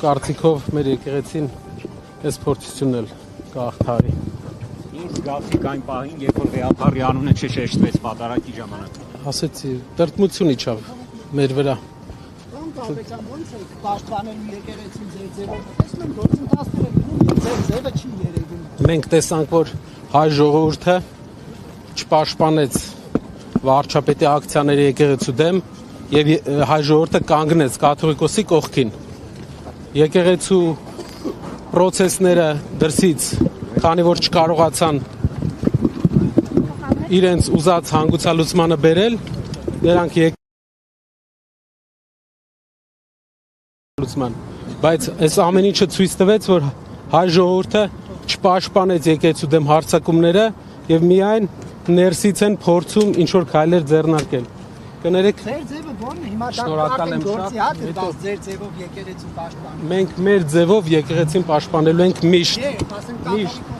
կարծիքով մեր եկեղեցին այս փորձությունն էլ կհաղթահարի։ Ինչ զգացիք այն պահին, երբ որ վեհապարի անունը չշեշտվեց պատարագի ժամանակ։ Ասեցի, տրտմություն իջավ մեր վրա։ Ո՞նց է պաշտպանելու եկեղեցին ձեր ձևով։ Տեսնում գործընթացները գնում ձեր ձևը չի երևում։ Մենք տեսանք, որ հայ ժողովուրդը չպաշտպանեց վարչապետի ակցիաների եկեղեցու դեմ եւ հայ ժողովուրդը կանգնեց կաթողիկոսի կողքին։ Եկեղեցու process-ները դրսից, քանի որ չկարողացան իրենց ուզած հանգուցալուծմանը բերել, նրանք լուծման, բայց այս ամեն ինչը ցույց տվեց, որ հայ ժողովուրդը չպաշտպանեց եկեղեցու դեմ հարձակումները եւ միայն ներսից են փորձում ինչ որ քայլեր ձեռնարկել։ Կներեք, ձեր ձևը ո՞րն է հիմա շնորհակալ եմ շատ, հետո ձեր ձևով եկեղեցին պաշտպանում։ մենք մեր ձևով եկեղեցին պաշտպանելու ենք միշտ։ Ասենք